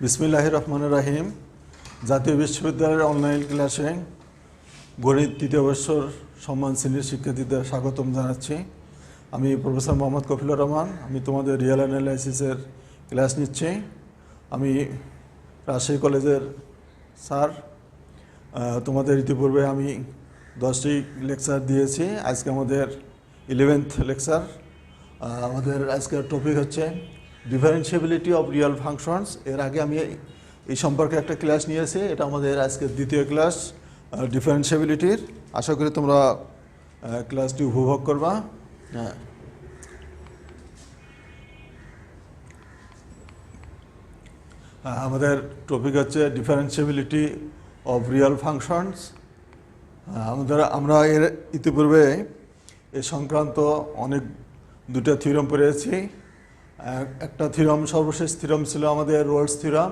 বিসমিল্লাহির রহমানির রহিম। জাতীয় বিশ্ববিদ্যালয়ের অনলাইন ক্লাসে গণিত তৃতীয় বর্ষর সম্মান শ্রেণীর শিক্ষার্থীদের স্বাগতম জানাচ্ছি। আমি প্রফেসর মোহাম্মদ কফিলুর রহমান। আমি তোমাদের রিয়েল অ্যানালাইসিসের ক্লাস নিচ্ছি। আমি রাজশাহী কলেজের স্যার। তোমাদের ইতিপূর্বে আমি 10টি লেকচার দিয়েছি। আজকে আমাদের 11th লেকচার। আমাদের আজকের টপিক হচ্ছে ডিফারেন্সিয়েবিলিটি অফ রিয়েল ফাংশনস। এর আগে আমি এই সম্পর্কে একটা ক্লাস নিয়েছি। এটা আমাদের আজকের দ্বিতীয় ক্লাস ডিফারেন্সিয়েবিলিটির। আশা করি তোমরা ক্লাসটি উপভোগ করবা। আমাদের টপিক হচ্ছে ডিফারেন্সিয়েবিলিটি অফ রিয়েল ফাংশনস। আমরা এর ইতিপূর্বে এ সংক্রান্ত দুটো থিওরাম পড়েছি। একটা থিওরাম, সর্বশেষ থিওরাম ছিল আমাদের রোলস থিওরাম।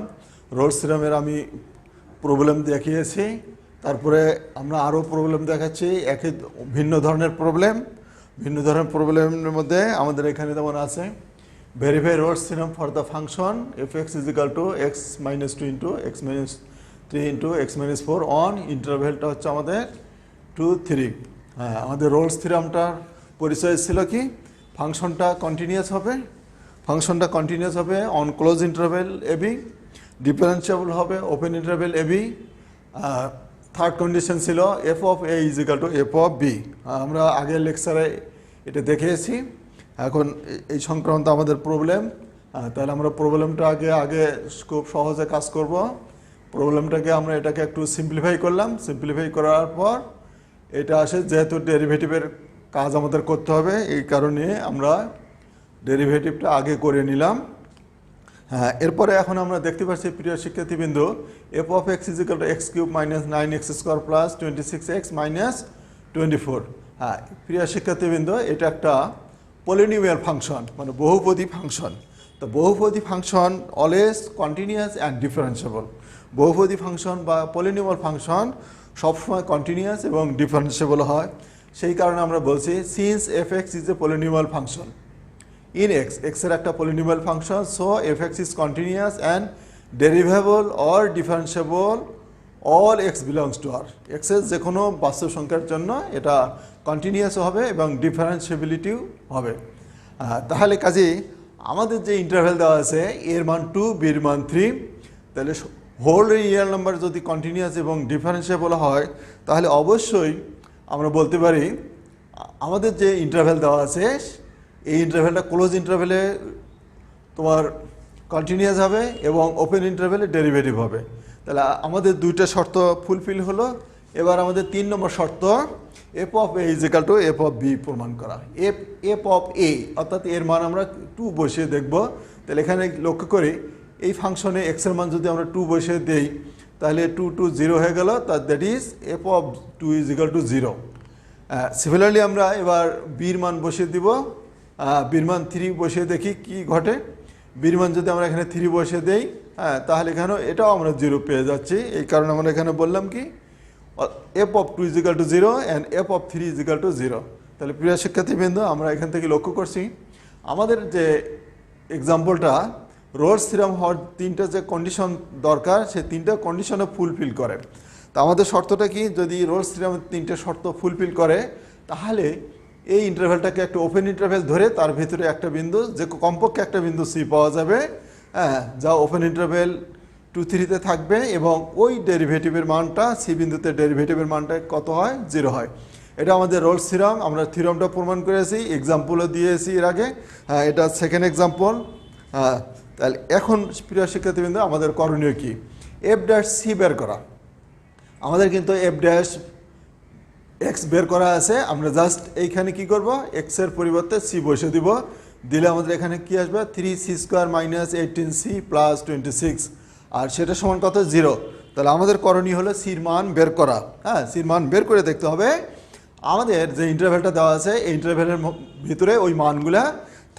রোলস থিওরামের আমি প্রবলেম দেখিয়েছি। তারপরে আমরা আরও প্রবলেম দেখাচ্ছি, ভিন্ন ধরনের প্রবলেমের মধ্যে আমাদের এখানে যেমন আছে verify Rolle's theorem for the function F X is equal to X minus 2 into x minus 3 into x minus 4 on ইন্টারভেলটা হচ্ছে আমাদের 2, 3। আমাদের রোলস থিওরামটার পরিচয় ছিল কি, ফাংশনটা কন্টিনিউয়াস হবে on close interval AB, differentiable হবে open interval AB. Third condition ছিল F of A is equal to F of B. আমরা আগের লেকচারে এটা দেখিয়েছি। এখন এই সংক্রান্ত আমাদের প্রবলেম। তাহলে আমরা প্রবলেমটা আগে খুব সহজে কাজ করব। প্রবলেমটাকে আমরা এটাকে একটু সিম্পলিফাই করলাম। সিম্পলিফাই করার পর এটা আসে, যেহেতু ডেরিভেটিভের কাজ আমাদের করতে হবে, এই কারণে আমরা ডেরিভেটিভটা আগে করে নিলাম। এরপরে এখন আমরা দেখতে পাচ্ছি প্রিয় শিক্ষার্থীবৃন্দ, F of x is equal to x cube minus 9x square plus 26x minus 24। প্রিয় শিক্ষার্থীবৃন্দ, এটা একটা পলিনোমিয়াল ফাংশন, মানে বহুপদী ফাংশন। তো বহুপদী function always continuous and differentiable. বহুপদী ফাংশন বা পলিনোমিয়াল ফাংশন সবসময় কন্টিনিউয়াস এবং ডিফারেন্সিয়েবল হয়। সেই কারণে আমরা বলছি since F X is a polynomial function in X, এক্সের একটা polynomial function, so F X is continuous and derivable or differentiable all X belongs to R. এক্সের যে কোনো বাস্তব সংখ্যার জন্য এটা কন্টিনিউয়াস হবে এবং ডিফারেন্সিয়েবিলিটিও হবে। তাহলে কাজেই আমাদের যে ইন্টারভ্যাল দেওয়া আছে, এর মান 2, বির মান 3, তাহলে হোল রিয়েল নাম্বার যদি কন্টিনিউয়াস এবং ডিফারেন্সিয়েবল হয়, তাহলে অবশ্যই আমরা বলতে পারি আমাদের যে ইন্টারভ্যাল দেওয়া আছে, এই ইন্টারভ্যালটা ক্লোজ ইন্টারভ্যালে তোমার কন্টিনিউয়াস হবে এবং ওপেন ইন্টারভ্যালে ডেরিভেটিভ হবে। তাহলে আমাদের দুইটা শর্ত ফুলফিল হলো। এবার আমাদের 3 নম্বর শর্ত, F of A is equal to F of B প্রমাণ করা। এফ অফ এ অর্থাৎ এর মান আমরা 2 বসিয়ে দেখব। তাহলে এখানে লক্ষ্য করি, এই ফাংশনে এক্সের মান যদি আমরা 2 বসিয়ে দেই, তাহলে 2, 2, 0 হয়ে গেল। That is F of 2 is equal two 0। Similarly আমরা এবার বির মান বসিয়ে দিব। বির মান 3 বসিয়ে দেখি কি ঘটে। বির মান যদি আমরা এখানে 3 বসিয়ে দেই, তাহলে এখানেও এটাও আমরা 0 পেয়ে যাচ্ছি। এই কারণে আমরা এখানে বললাম কি, F of 2 is equal two 0 and F of 3 is equal two 0। তাহলে প্রিয় শিক্ষার্থীবৃন্দ, আমরা এখান থেকে লক্ষ্য করছি আমাদের যে এক্সাম্পলটা রোলস থিওরাম হওয়ার 3টা যে কন্ডিশন দরকার, সেই 3টা কন্ডিশনে ফুলফিল করে। তো আমাদের শর্তটা কি, যদি রোলস থিওরামের 3টে শর্ত ফুলফিল করে, তাহলে এই ইন্টারভ্যালটাকে একটা ওপেন ইন্টারভ্যাল ধরে তার ভিতরে একটা বিন্দু, যে কমপক্ষে একটা বিন্দু সি পাওয়া যাবে, যা ওপেন ইন্টারভ্যাল 2, 3-তে থাকবে এবং ওই ডেরিভেটিভের মানটা সি বিন্দুতে ডেরিভেটিভের মানটা কত হয়, 0 হয়। এটা আমাদের রোলস থিওরাম। আমরা থিওরামটা প্রমাণ করেছি, এক্সাম্পলও দিয়েছি এর আগে। এটা সেকেন্ড এক্সাম্পল। তাহলে এখন প্রিয় শিক্ষার্থীবৃন্দ, আমাদের করণীয় কি, এফ ড্যাশ সি বের করা। আমাদের কিন্তু এফ ড্যাশ এক্স বের করা আছে। আমরা জাস্ট এইখানে কি করব, এক্সের পরিবর্তে সি বসে দিব। দিলে আমাদের এখানে কি আসবে, 3c square minus 18c plus 26, আর সেটা সমান কত, 0। তাহলে আমাদের করণীয় হলো সির মান বের করা। সির মান বের করে দেখতে হবে আমাদের যে ইন্টারভ্যালটা দেওয়া আছে, এই ইন্টারভ্যালের ভিতরে ওই মানগুলা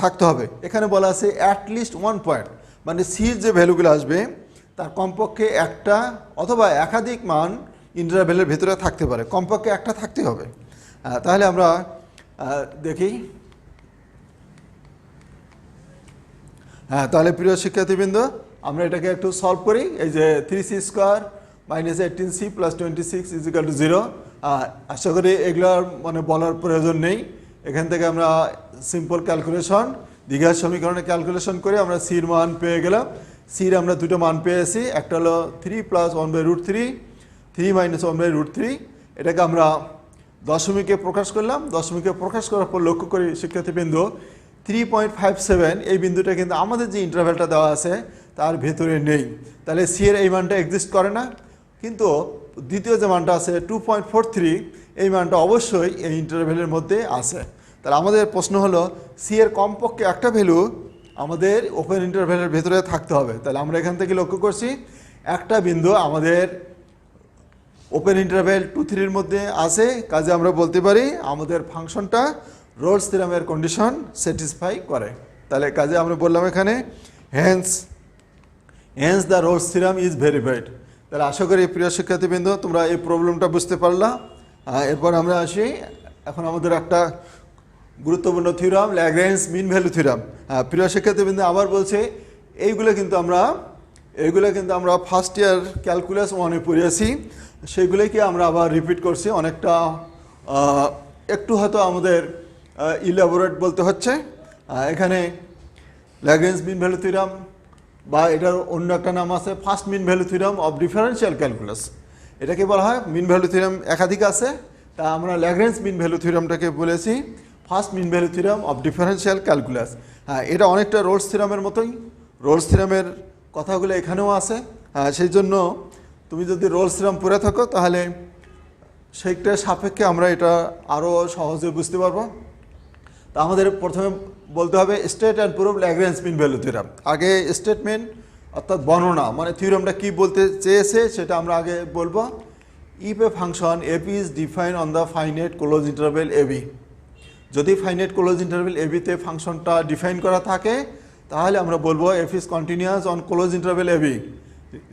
থাকতে হবে। এখানে বলা আছে অ্যাটলিস্ট 1 পয়েন্ট, মানে সির যে ভ্যালুগুলো আসবে তার কমপক্ষে একটা অথবা একাধিক মান ইন্টারভ্যালের ভিতরে থাকতে পারে, কমপক্ষে একটা থাকতে হবে। তাহলে আমরা দেখি। তাহলে প্রিয় শিক্ষার্থীবৃন্দ, আমরা এটাকে একটু সলভ করি। এই যে 3c² minus 18c plus 26 is equal two 0। আশা করি এগুলোর মানে বলার প্রয়োজন নেই। এখান থেকে আমরা সিম্পল ক্যালকুলেশন দ্বিঘাত সমীকরণে ক্যালকুলেশন করে আমরা সির মান পেয়ে গেলাম। সির আমরা দুটো মান পেয়েছি, একটা হলো 3 প্লাস 1/√3, 3 মাইনাস 1/√3। এটাকে আমরা দশমিকে প্রকাশ করলাম। দশমিকে প্রকাশ করার পর লক্ষ্য করি শিক্ষার্থীবৃন্দ 3.57 এই বিন্দুটা কিন্তু আমাদের যে ইন্টারভ্যালটা দেওয়া আছে তার ভেতরে নেই, তাহলে সি এর এই মানটা এক্সিস্ট করে না। কিন্তু দ্বিতীয় যে মানটা আছে 2.43 এই মানটা অবশ্যই এই ইন্টারভ্যালের মধ্যে আছে। তাহলে আমাদের প্রশ্ন হলো সি এর কমপক্ষে একটা ভ্যালু আমাদের ওপেন ইন্টারভ্যালের ভেতরে থাকতে হবে। তাহলে আমরা এখান থেকে লক্ষ্য করছি একটা বিন্দু আমাদের ওপেন ইন্টারভ্যাল 2-3 এর মধ্যে আছে, কাজে আমরা বলতে পারি আমাদের ফাংশনটা রোলস থিওরামের কন্ডিশন স্যাটিসফাই করে। তাহলে কাজে আমরা বললাম এখানে hence the Rolle's theorem is verified. তাহলে আশা করি প্রিয় শিক্ষার্থীবৃন্দ তোমরা এই প্রবলেমটা বুঝতে পারলা। এরপর আমরা আসি এখন আমাদের একটা গুরুত্বপূর্ণ theorem, Lagrange mean value theorem. প্রিয় শিক্ষার্থীবৃন্দ আবার বলছে এইগুলো কিন্তু আমরা ফার্স্ট ইয়ার ক্যালকুলাস 1-এ পড়েছি, সেইগুলোকে আমরা আবার রিপিট করছি। অনেকটা একটু হয়তো আমাদের ইলাবোরেট বলতে হচ্ছে। এখানে ল্যাগ্রেঞ্জ মিন ভ্যালু থিওরাম বা এটার অন্য একটা নাম আছে first mean value theorem of differential calculus, এটাকে বলা হয়। মিন ভ্যালু থিওরাম একাধিক আছে, তা আমরা ল্যাগ্রেঞ্জ মিন ভ্যালু থিওরামটাকে বলেছি first mean value theorem of differential calculus. এটা অনেকটা রোলস থিওরামের মতোই, রোলস থিওরামের কথাগুলো এখানেও আছে। সেই জন্য তুমি যদি রোলস থিওরাম পড়ে থাকো তাহলে সেইটার সাপেক্ষে আমরা এটা আরও সহজে বুঝতে পারবো। তা আমাদের প্রথমে বলতে হবে state and prove Lagrange mean value theorem. আগে স্টেটমেন্ট অর্থাৎ বর্ণনা, মানে থিওরামটা কী বলতে চেয়েছে সেটা আমরা আগে বলবো। If a function F is define on the finite close interval AB, যদি ফাইনাইট ক্লোজ ইন্টারভেল এবিতে ফাংশনটা ডিফাইন করা থাকে তাহলে আমরা বলবো F is continuous on close interval AB.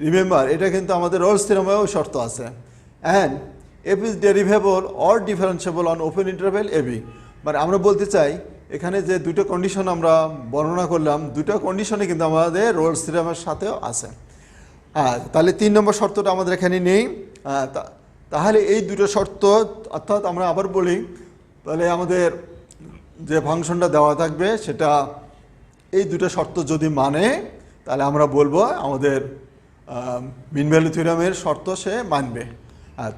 Remember এটা কিন্তু আমাদের রোলস থিওরামেও শর্ত আছে। And F is derivable or differentiable on open interval AB, মানে আমরা বলতে চাই এখানে যে দুটো কন্ডিশন আমরা বর্ণনা করলাম, দুটো কন্ডিশনে কিন্তু আমাদের রোলস থিওরামের সাথেও আছে। তাহলে 3 নম্বর শর্তটা আমাদের এখানে নেই। তাহলে এই দুটো শর্ত, অর্থাৎ আমরা আবার বলি তাহলে আমাদের যে ফাংশনটা দেওয়া থাকবে সেটা এই দুটো শর্ত যদি মানে তাহলে আমরা বলবো আমাদের মিন ভ্যালু থিওরামের শর্ত সে মানবে।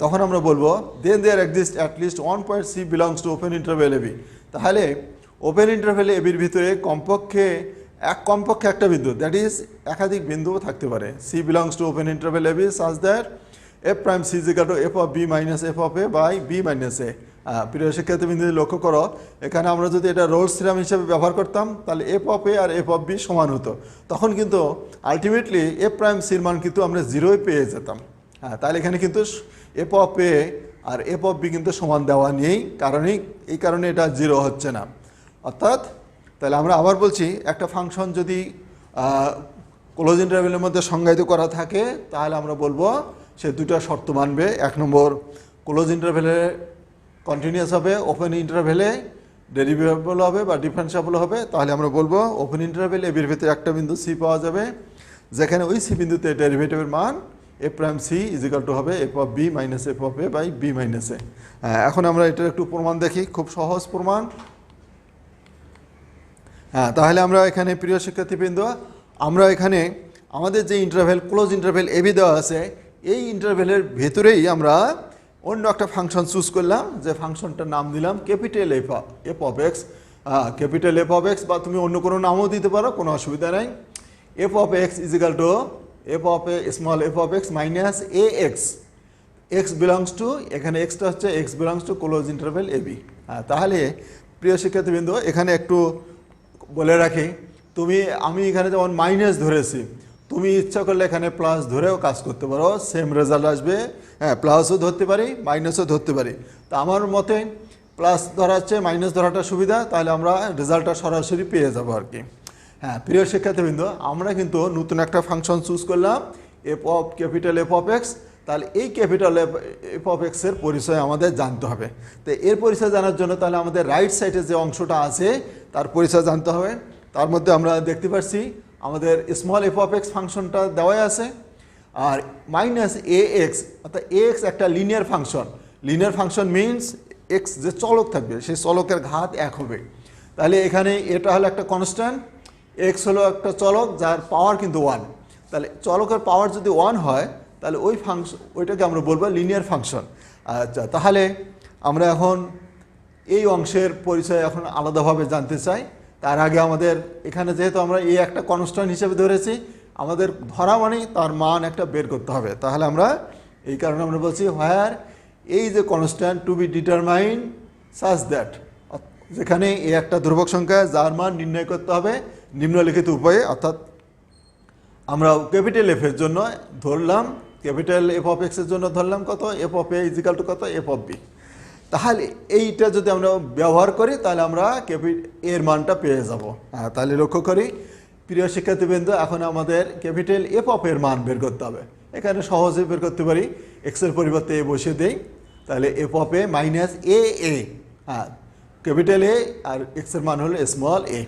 তখন আমরা বলবো then there exist at least 1 point C belongs to open interval AB. তাহলে ওপেন ইন্টারভেল এবির ভিতরে কমপক্ষে একটা বিন্দু, দ্যাট ইজ একাধিক বিন্দুও থাকতে পারে। C belongs to open interval AB such that F prime C is equal to F of B minus F of A by B minus A. প্রিয় শিক্ষার্থীবৃন্দ লক্ষ্য করো এখানে আমরা যদি এটা রোলস থিওরাম হিসেবে ব্যবহার করতাম তাহলে এফ অফ এ আর এফ অফ বি সমান হতো, তখন কিন্তু আলটিমেটলি এফ প্রাইম সির মান কিন্তু আমরা 0 পেয়ে যেতাম। তাহলে এখানে কিন্তু এফ অফ এ আর এফ অফ বি কিন্তু সমান দেওয়া নেই, এই কারণে এটা 0 হচ্ছে না। অর্থাৎ তাহলে আমরা আবার বলছি একটা ফাংশন যদি ক্লোজ ইন্টারভেলের মধ্যে সংজ্ঞায়িত করা থাকে তাহলে আমরা বলবো সে দুটো শর্ত মানবে। 1 নম্বর ক্লোজ ইন্টারভেলে কন্টিনিউয়াস হবে, ওপেন ইন্টারভেলে ডেরিভেবল হবে বা ডিফারেন্সিয়েবল হবে। তাহলে আমরা বলবো ওপেন ইন্টারভেল এবির ভিতরে একটা বিন্দু সি পাওয়া যাবে যেখানে ওই সি বিন্দুতে ডেরিভেটিভের মান F prime C is equal to হবে F of B minus F of A by B minus A. এখন আমরা এটার একটু প্রমাণ দেখি, খুব সহজ প্রমাণ। তাহলে আমরা এখানে প্রিয় শিক্ষার্থীবৃন্দ আমরা এখানে আমাদের যে ইন্টারভেল ক্লোজ ইন্টারভেল এবি দেওয়া আছে এই ইন্টারভেলের ভেতরেই আমরা অন্য একটা ফাংশন চুজ করলাম, যে ফাংশনটার নাম দিলাম capital F of x. Capital F of x বা তুমি অন্য কোনো নামও দিতে পারো, কোনো অসুবিধা নাই। F of x is equal to F of a small f of x minus a x. X belongs to, এখানে এক্সটা হচ্ছে x belongs to closed interval AB. তাহলে প্রিয় শিক্ষার্থীবৃন্দ এখানে একটু বলে রাখি, আমি এখানে যেমন মাইনাস ধরেছি, তুমি ইচ্ছা করলে এখানে প্লাস ধরেও কাজ করতে পারো, সেম রেজাল্ট আসবে। প্লাসও ধরতে পারি মাইনাসও ধরতে পারি। তা আমার মতে প্লাস ধরা হচ্ছে মাইনাস ধরাটা সুবিধা, তাহলে আমরা রেজাল্টটা সরাসরি পেয়ে যাবো আর কি। প্রিয় শিক্ষার্থীবৃন্দ আমরা কিন্তু নতুন একটা ফাংশন চুজ করলাম F of capital F of x. তাহলে এই ক্যাপিটাল এফ অফ এক্সের পরিচয় আমাদের জানতে হবে। তো এর পরিচয় জানার জন্য তাহলে আমাদের রাইট সাইডে যে অংশটা আছে তার পরিচয় জানতে হবে। তার মধ্যে আমরা দেখতে পাচ্ছি আমাদের স্মল এফ অফ এক্স ফাংশনটা দেওয়াই আছে, আর মাইনাস এ এক্স, অর্থাৎ এ এক্স একটা linear function. Linear function means x যে চলক থাকবে সেই চলকের ঘাত 1 হবে। তাহলে এখানে এটা হলো একটা কনস্ট্যান্ট, এক্স হলো একটা চলক যার পাওয়ার কিন্তু 1। তাহলে চলকের পাওয়ার যদি 1 হয় তাহলে ওই ফাংশন, ওইটাকে আমরা বলবো লিনিয়ার ফাংশন। আচ্ছা, তাহলে আমরা এখন এই অংশের পরিচয় এখন আলাদাভাবে জানতে চাই। তার আগে আমাদের এখানে যেহেতু আমরা এই একটা কনস্ট্যান্ট হিসেবে ধরেছি, আমাদের ধরা মানে তার মান একটা বের করতে হবে। তাহলে আমরা এই কারণে আমরা বলছি হোয়ার এই যে constant to be determine such that, যেখানে এই একটা ধ্রুবক সংখ্যা যার মান নির্ণয় করতে হবে নিম্নলিখিত উপায়ে। অর্থাৎ আমরা ক্যাপিটাল এফ এর জন্য ধরলাম, ক্যাপিটাল এফ অফ এক্স এর জন্য ধরলাম কত, f of a is equal to কত, এফ অফ বি। তাহলে এইটা যদি আমরা ব্যবহার করি তাহলে আমরা এর মানটা পেয়ে যাব। তাহলে লক্ষ্য করি প্রিয় শিক্ষার্থীবৃন্দ, এখন আমাদের ক্যাপিটাল এফ অফ এর মান বের করতে হবে। এখানে সহজে বের করতে পারি, এক্সের পরিবর্তে এ বসিয়ে দেই। তাহলে F of A minus A A, capital A আর এক্সের মান হলো স্মল এ।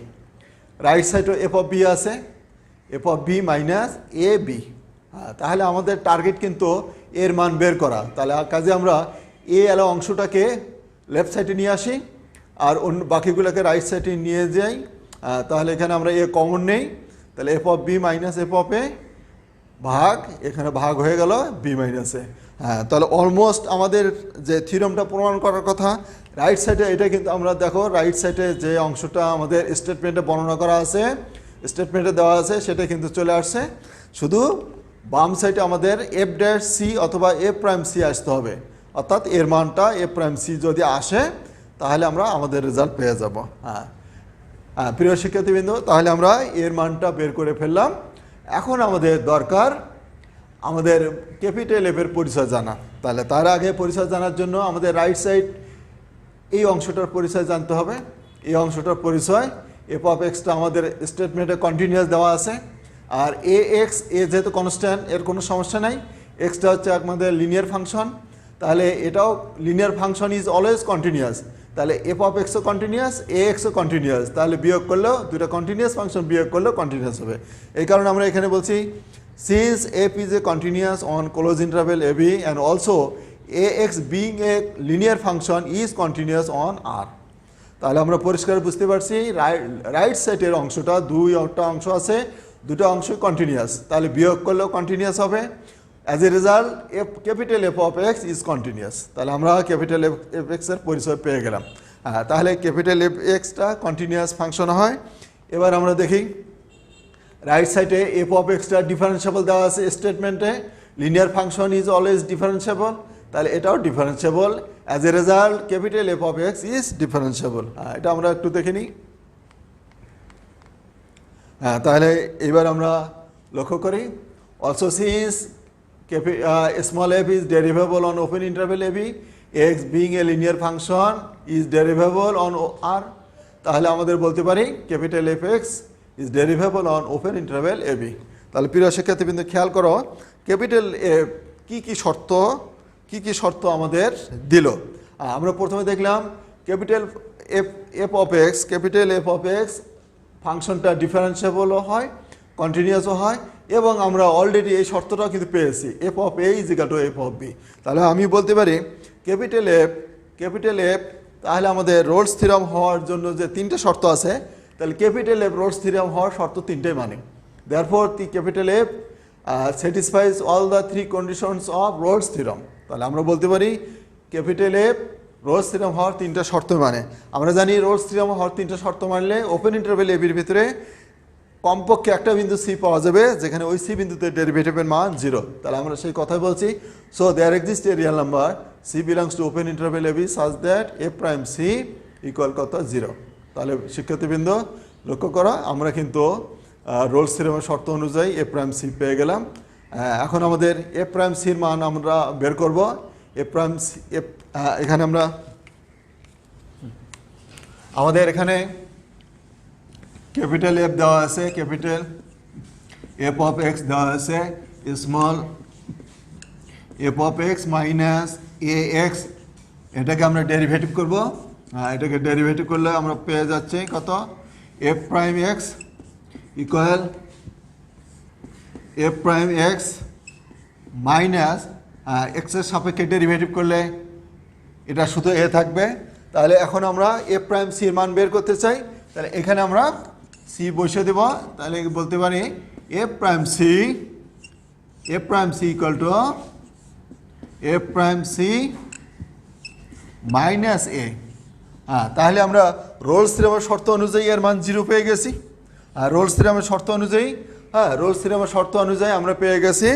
রাইট সাইডে এফ অফ বি আছে, F of B minus A B. তাহলে আমাদের টার্গেট কিন্তু এর মান বের করা। তাহলে কাজে আমরা এ এলো অংশটাকে লেফট সাইডে নিয়ে আসি আর অন্য বাকিগুলোকে রাইট সাইডে নিয়ে যাই। তাহলে এখানে আমরা এ কমন নেই, তাহলে F of B minus F of A ভাগ, এখানে ভাগ হয়ে গেল বি মাইনাস এ। তাহলে অলমোস্ট আমাদের যে থিওরামটা প্রমাণ করার কথা রাইট সাইডে, এটা কিন্তু আমরা দেখো রাইট সাইডে যে অংশটা আমাদের স্টেটমেন্টে বর্ণনা করা আছে, স্টেটমেন্টে দেওয়া আছে, সেটা কিন্তু চলে আসছে। শুধু বাম সাইডে আমাদের এফ ড্যাশ সি অথবা এফ প্রাইম সি আসতে হবে। অর্থাৎ এর মানটা এফ প্রাইম সি যদি আসে তাহলে আমরা আমাদের রেজাল্ট পেয়ে যাব। প্রিয় শিক্ষার্থীবৃন্দ, তাহলে আমরা এর মানটা বের করে ফেললাম। এখন আমাদের দরকার আমাদের ক্যাপিটাল এফ এর পরিচয় জানা। তাহলে তার আগে পরিচয় জানার জন্য আমাদের রাইট সাইড এই অংশটার পরিচয় জানতে হবে। এই অংশটার পরিচয় এফ অফ এক্সটা আমাদের স্টেটমেন্টে কন্টিনিউয়াস দেওয়া আছে, আর এ এক্স এ যেহেতু কনস্ট্যান্ট এর কোনো সমস্যা নাই। এক্সটা হচ্ছে আমাদের লিনিয়ার ফাংশন, তাহলে এটাও linear function is always continuous. তাহলে এফ অফ এক্সও কন্টিনিউয়াস, এ এক্সও কন্টিনিউয়াস, তাহলে বিয়োগ করলেও দুটো কন্টিনিউয়াস ফাংশন বিয়োগ করলেও কন্টিনিউয়াস হবে। এই কারণে আমরা এখানে বলছি since F is a continuous on close interval A B and also A X being a linear function is continuous on R. তাহলে আমরা পরিষ্কার বুঝতে পারছি রাইট সাইডের অংশটা দুইটা অংশ আছে, দুটো অংশ কন্টিনিউয়াস, তাহলে বিয়োগ করলেও কন্টিনিউয়াস হবে। As a result F capital F of x is continuous. তাহলে আমরা ক্যাপিটাল এফ এক্সের পরিচয় পেয়ে গেলাম। তাহলে capital F extra continuous function হয়। এবার আমরা দেখি রাইট সাইডে এফ অফ এক্সটা ডিফারেন্সিয়েবল দেওয়া আছে স্টেটমেন্টে, linear function is always differentiable, তাহলে এটাও differentiable. As a result capital F of x is differentiable. এটা আমরা একটু দেখে নিই। তাহলে এবার আমরা লক্ষ্য করি also since small f is derivable on open interval ab, x being a linear function is derivable on r. তাহলে আমাদের বলতে পারি capital F X is derivable on open interval A B. তাহলে প্রিয় শিক্ষার্থীবৃন্দ খেয়াল করো ক্যাপিটাল এফ কী কী শর্ত আমাদের দিল। আমরা প্রথমে দেখলাম capital F of x, capital F of x ফাংশনটা ডিফারেন্সিয়েবলও হয়, কন্টিনিউয়াসও হয়, এবং আমরা অলরেডি এই শর্তটাও কিন্তু পেয়েছি f of A is equal to F of b. তাহলে আমি বলতে পারি ক্যাপিটাল এফ তাহলে আমাদের রোলস থিওরাম হওয়ার জন্য যে তিনটে শর্ত আছে, তাহলে ক্যাপিটাল এফ রোলস থিওরাম হওয়ার শর্ত তিনটেই মানে। Therefore the capital f satisfies all the three conditions of Rolle's theorem. তাহলে আমরা বলতে পারি ক্যাপিটাল এফ রোলস থিওরাম হওয়ার তিনটা শর্ত মানে। আমরা জানি রোলস থিওরাম হওয়ার তিনটা শর্ত মানলে ওপেন ইন্টারভেল এ বির ভিতরে কমপক্ষে একটা বিন্দু সি পাওয়া যাবে যেখানে ওই সি বিন্দুতে ডেরিভেটিভের মান 0। তাহলে আমরা সেই কথাই বলছি so there exist a real number c belongs to open interval A b such that a prime C equal কত 0। তাহলে শিক্ষার্থীবৃন্দ লক্ষ্য করা আমরা কিন্তু রোলস থিওরামের শর্ত অনুযায়ী এ প্রাইম সি পেয়ে গেলাম। এখন আমাদের এ প্রাইম সির মান আমরা বের করব। এ প্রাইম সি এখানে আমরা আমাদের এখানে ক্যাপিটাল এফ দেওয়া আছে, ক্যাপিটাল এফ অফ এক্স দেওয়া আছে, small f of x minus a x, এটাকে আমরা ডেরিভেটিভ করব। এটাকে ডেরিভেটিভ করলে আমরা পেয়ে যাচ্ছি কত F prime x equal F prime x minus এক্সের সাপেক্ষে ডেরিভেটিভ করলে এটা শুধু এ থাকবে। তাহলে এখন আমরা এফ প্রাইম সির মান বের করতে চাই, তাহলে এখানে আমরা সি বসে দেব। তাহলে বলতে পারি F prime C equal to F prime C minus A. তাহলে আমরা রোলস থিওরামের শর্ত অনুযায়ী এর মান 0 পেয়ে গেছি। রোলস থিওরামের শর্ত অনুযায়ী রোলস থিওরামের শর্ত অনুযায়ী আমরা পেয়ে গেছি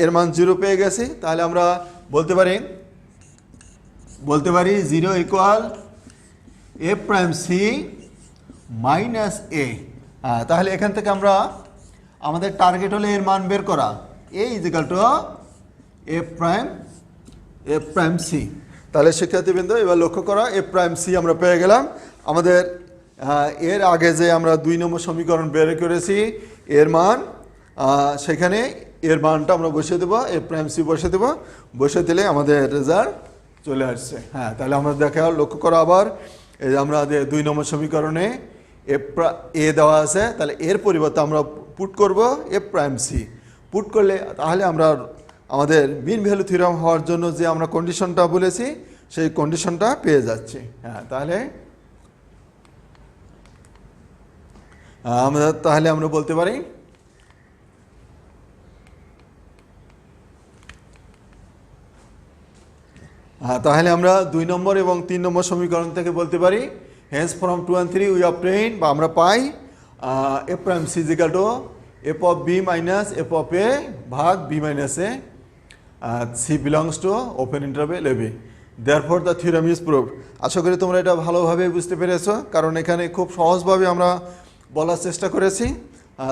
এর মান 0 পেয়ে গেছি। তাহলে আমরা বলতে পারি 0 equal F prime C minus A. তাহলে এখান থেকে আমরা আমাদের টার্গেট হলে এর মান বের করা, A is equal to F prime C. তাহলে শিক্ষার্থীবৃন্দ এবার লক্ষ্য করা, এফ প্রাইম সি আমরা পেয়ে গেলাম। আমাদের এর আগে যে আমরা 2 নম্বর সমীকরণ বের করেছি এর মান, সেখানে এর মানটা আমরা বসিয়ে দেবো, এফ প্রাইম সি বসিয়ে দেবো, বসিয়ে দিলে আমাদের রেজাল্ট চলে আসছে। তাহলে আমরা লক্ষ্য করা আবার এই আমরা 2 নম্বর সমীকরণে এ দেওয়া আছে, তাহলে এর পরিবর্তে আমরা পুট করব এফ প্রাইম সি। পুট করলে তাহলে আমরা আমাদের মিন ভ্যালু থিওরাম হওয়ার জন্য যে আমরা কন্ডিশনটা বলেছি সেই কন্ডিশনটা পেয়ে যাচ্ছি। তাহলে আমরা বলতে পারি তাহলে আমরা 2 নম্বর এবং 3 নম্বর সমীকরণ থেকে বলতে পারি hence from 2 and 3 we obtain বা আমরা পাই F prime C is equal to F of B minus F of A ভাগ B minus A, C belongs to open interval A B, therefore the theorem is proved. আশা করি তোমরা এটা ভালোভাবে বুঝতে পেরেছো, কারণ এখানে খুব সহজভাবে আমরা বলার চেষ্টা করেছি।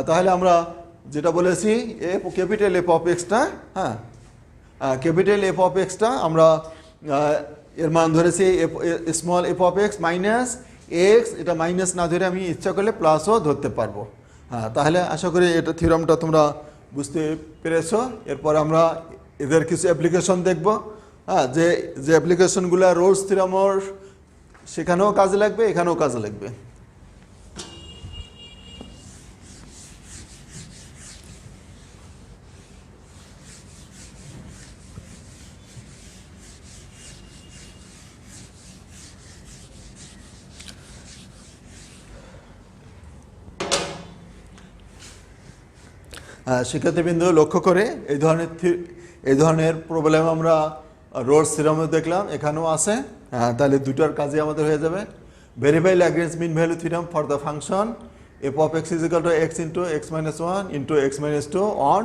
তাহলে আমরা যেটা বলেছি capital F of extra, capital F of extra আমরা এর মান ধরেছি small f of x minus x, এটা মাইনাস না ধরে আমি ইচ্ছা করলে প্লাসও ধরতে পারবো। তাহলে আশা করি এটা থিওরামটা তোমরা বুঝতে পেরেছো। এরপর আমরা এদের কিছু অ্যাপ্লিকেশন দেখব, যে অ্যাপ্লিকেশনগুলো রোলস থিওরামের সেখানেও কাজে লাগবে, এখানেও কাজে লাগবে। শিক্ষার্থীবৃন্দ লক্ষ্য করে এই ধরনের প্রবলেম আমরা রোলস থিওরামে দেখলাম, এখানেও আছে। তাহলে দুটোর কাজে আমাদের হয়ে যাবে। Verify Lagrange mean value theorem for the function f of x is equal to x into x minus 1 into x minus 2 on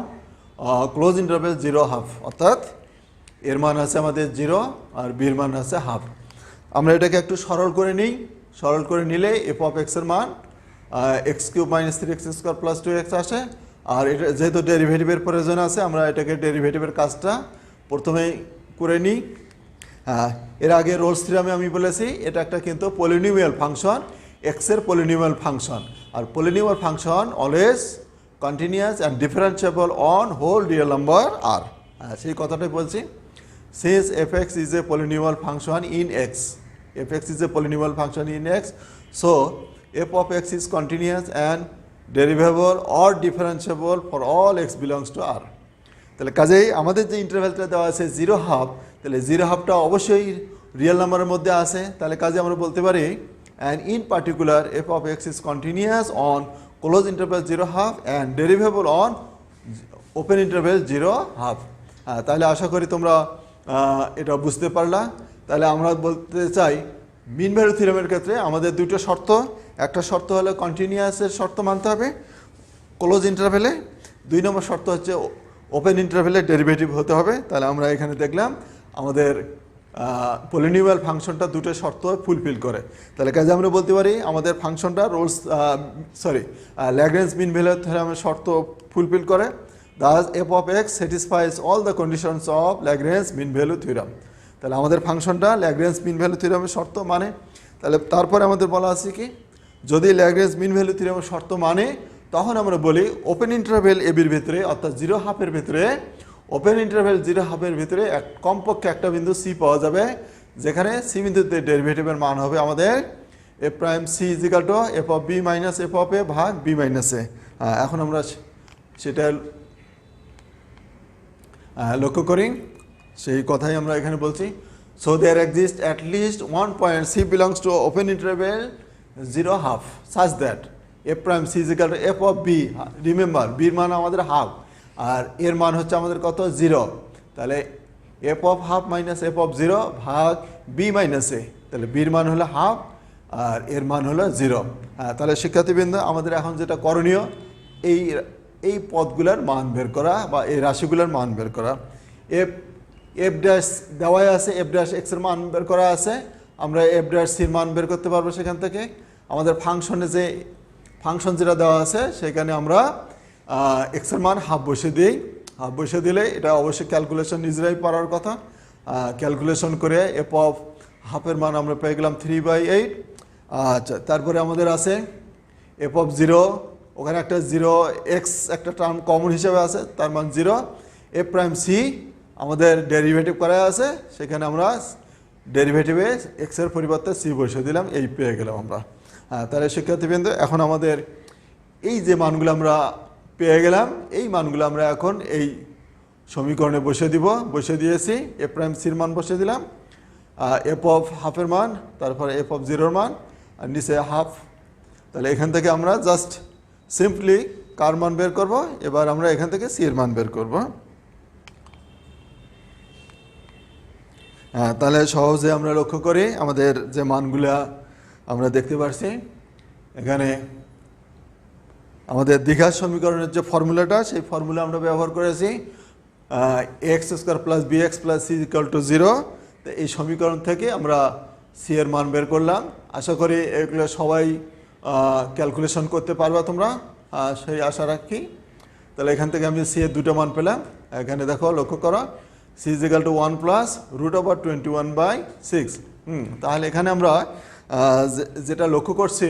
close interval 0.5, অর্থাৎ এর মান আছে আমাদের 0 আর বির মান আছে 1/2। আমরা এটাকে একটু সরল করে নিই। সরল করে নিলে এফ অফ এক্সের মান x cube minus 3x square plus 2x আসে। আর এটা যেহেতু ডেরিভেটিভের প্রয়োজন আছে, আমরা এটাকে ডেরিভেটিভের কাজটা প্রথমেই করে নিই। এর আগে রোলস থিওরামে আমি বলেছি এটা একটা কিন্তু পলিনোমিয়াল ফাংশন, এক্সের পলিনোমিয়াল ফাংশন। আর polynomial function always continuous and differentiable on whole real number R. সেই কথাটাই বলছি। Since F X is a polynomial function in X, F X is a polynomial function in X, so F of x is continuous and derivable or differentiable for all X belongs to R. তাহলে কাজেই আমাদের যে ইন্টারভ্যালটা দেওয়া আছে 0.5, তাহলে 0.5টা অবশ্যই real নাম্বারের মধ্যে আছে। তাহলে কাজে আমরা বলতে পারি and in particular F of x is continuous on close interval 0.5 and derivable on open interval 0.5। তাহলে আশা করি তোমরা এটা বুঝতে পারলা। তাহলে আমরা বলতে চাই মিন ভ্যালু থিওরামের ক্ষেত্রে আমাদের দুটো শর্ত, একটা শর্ত হলো কন্টিনিউয়াসের শর্ত মানতে হবে ক্লোজ ইন্টারভ্যালে, 2 নম্বর শর্ত হচ্ছে ওপেন ইন্টারভ্যালে ডেরিভেটিভ হতে হবে। তাহলে আমরা এখানে দেখলাম আমাদের পলিনোমিয়াল ফাংশনটা দুটো শর্ত ফুলফিল করে। তাহলে কাজে আমরা বলতে পারি আমাদের ফাংশনটা ল্যাগ্রেঞ্জ মিন ভ্যালু থিওরামের শর্ত ফুলফিল করে। Thus f of x satisfies all the conditions of Lagrange mean value theorem. তাহলে আমাদের ফাংশনটা ল্যাগ্রেঞ্জ মিন ভ্যালু থিওরামের শর্ত মানে। তাহলে তারপরে আমাদের বলা আছে কি, যদি ল্যাগ্রেঞ্জ মিন ভ্যালু থিওরামের শর্ত মানে তখন আমরা বলি ওপেন ইন্টারভ্যাল এবির ভিতরে অর্থাৎ 0.5-এর ভিতরে, ওপেন ইন্টারভ্যাল 0.5-এর ভিতরে কমপক্ষে একটা বিন্দু সি পাওয়া যাবে, যেখানে সি বিন্দুতে ডেরিভেটিভের মান হবে আমাদের F prime C is equal to F of B minus F of A ভাগ বি মাইনাস এ। এখন আমরা সেটা লক্ষ্য করি সেই কথাই আমরা এখানে বলছি so there exist at least one point C belongs to open interval 0.5 such that F prime C is equal to F of b remember বির মান আমাদের হাফ আর এর মান হচ্ছে আমাদের কত 0 তাহলে F of half minus F of 0 ভাগ বি মাইনাস এ তাহলে বির মান হলো হাফ আর এর মান হলো 0 তাহলে শিক্ষার্থীবৃন্দ আমাদের এখন যেটা করণীয় এই পদগুলোর মান বের করা বা এই রাশিগুলোর মান বের করা এফ ড্যাশ দেওয়াই আছে এফ ড্যাশ এক্সের মান বের করা আছে আমরা এফ ড্যাশ সির মান বের করতে পারবো সেখান থেকে আমাদের ফাংশনে যে ফাংশন যেটা দেওয়া আছে সেখানে আমরা এক্সের মান হাফ বসিয়ে দিই হাফ বসিয়ে দিলে এটা অবশ্যই ক্যালকুলেশন নিজেরাই পারার কথা ক্যালকুলেশন করে এফ অফ হাফের মান আমরা পেয়ে গেলাম 3/8 আচ্ছা তারপরে আমাদের আছে এফ অফ 0 ওখানে একটা 0x একটা টার্ম কমন হিসেবে আছে তার মান 0 এফ প্রাইম সি আমাদের ডেরিভেটিভ করা আছে সেখানে আমরা ডেরিভেটিভে এক্সের পরিবর্তে সি বসিয়ে দিলাম এই পেয়ে গেলাম আমরা তাহলে শিক্ষার্থীবৃন্দ এখন আমাদের এই যে মানগুলো আমরা পেয়ে গেলাম এই মানগুলো আমরা এখন এই সমীকরণে বসিয়ে দিব বসিয়ে দিয়েছি এফ প্রাইম সির মান বসিয়ে দিলাম এফ অফ হাফের মান তারপরে এফ অফ 0-র মান আর নিচে হাফ তাহলে এখান থেকে আমরা জাস্ট সিম্পলি কার মান বের করব এবার আমরা এখান থেকে সি এর মান বের করব তাহলে সহজে আমরা লক্ষ্য করি আমাদের যে মানগুলা আমরা দেখতে পাচ্ছি এখানে আমাদের দ্বিঘাত সমীকরণের যে ফর্মুলাটা সেই ফর্মুলা আমরা ব্যবহার করেছি x square plus b x plus c equal to 0 তো এই সমীকরণ থেকে আমরা সি এর মান বের করলাম আশা করি এগুলো সবাই ক্যালকুলেশন করতে পারবা তোমরা সেই আশা রাখি তাহলে এখান থেকে আমি সি এর দুটো মান পেলাম এখানে দেখো লক্ষ্য করো c is equal to 1 plus √21/6 তাহলে এখানে আমরা যেটা লক্ষ্য করছি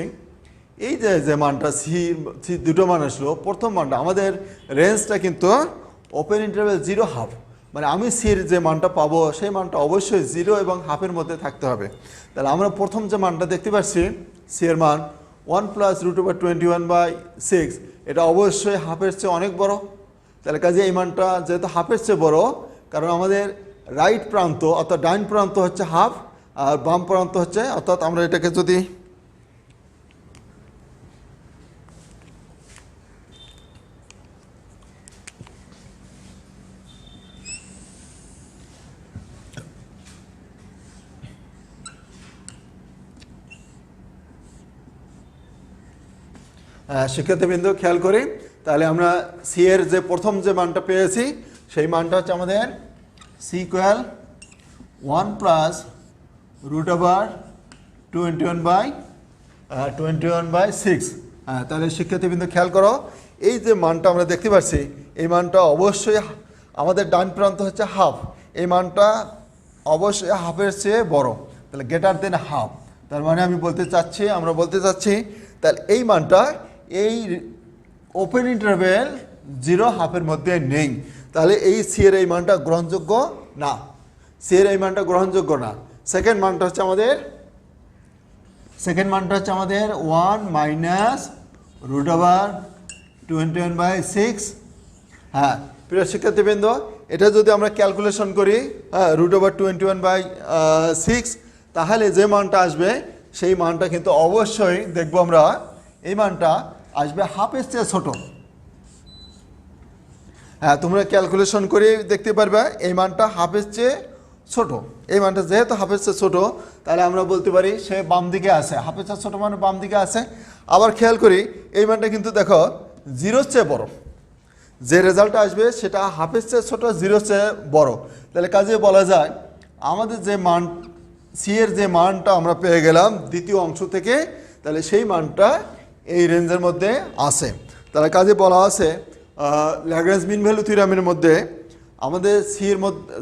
এই যে মানটা সি দুটো মান আসলো প্রথম মানটা আমাদের রেঞ্জটা কিন্তু ওপেন ইন্টারভেল 0.5 মানে আমি সির যে মানটা পাবো সেই মানটা অবশ্যই 0 এবং হাফের মধ্যে থাকতে হবে তাহলে আমরা প্রথম যে মানটা দেখতে পাচ্ছি সি এর মান 1 প্লাস √21/6 এটা অবশ্যই হাফের চেয়ে অনেক বড় তাহলে কাজে এই মানটা যেহেতু হাফের চেয়ে বড় কারণ আমাদের রাইট প্রান্ত অর্থাৎ ডাইন প্রান্ত হচ্ছে হাফ আর বাম প্রান্ত হচ্ছে অর্থাৎ আমরা এটাকে যদি শিক্ষার্থীবৃন্দ খেয়াল করি তাহলে আমরা সি এর যে প্রথম যে মানটা পেয়েছি সেই মানটা হচ্ছে আমাদের সি ইকুয়াল 1 প্লাস √21/6 তাহলে শিক্ষার্থীবৃন্দ খেয়াল করো এই যে মানটা আমরা দেখতে পাচ্ছি এই মানটা অবশ্যই আমাদের ডান প্রান্ত হচ্ছে হাফ এই মানটা অবশ্যই হাফের চেয়ে বড় তাহলে গ্রেটার দেন হাফ তার মানে আমরা বলতে চাচ্ছি তাহলে এই মানটা এই ওপেন ইন্টারভেল 0.5 মধ্যে নেই তাহলে এই সি এর এই মানটা গ্রহণযোগ্য না সি এর এই মানটা গ্রহণযোগ্য না সেকেন্ড মানটা হচ্ছে আমাদের 1 মাইনাস √21/6 প্রিয় শিক্ষার্থীবৃন্দ এটা যদি আমরা ক্যালকুলেশন করি √21/6 তাহলে যে মানটা আসবে সেই মানটা কিন্তু অবশ্যই দেখব আমরা এই মানটা আসবে হাফের চেয়ে ছোট তোমরা ক্যালকুলেশন করে দেখতে পারবে এই মানটা হাফের চেয়ে ছোট এই মানটা যেহেতু হাফের চেয়ে ছোট তাহলে আমরা বলতে পারি সে বাম দিকে আছে হাফের চেয়ে ছোট মানে বাম দিকে আছে আবার খেয়াল করি এই মানটা কিন্তু দেখো 0-র চেয়ে বড় যে রেজাল্টটা আসবে সেটা হাফের চেয়ে ছোট 0-র চেয়ে বড় তাহলে কাজে বলা যায় আমাদের যে মান সি এর যে মানটা আমরা পেয়ে গেলাম দ্বিতীয় অংশ থেকে তাহলে সেই মানটা এই রেঞ্জের মধ্যে আছে তাহলে কাজে বলা আছে ল্যাগ্রেঞ্জ মিন ভ্যালু থিওরামের মধ্যে আমাদের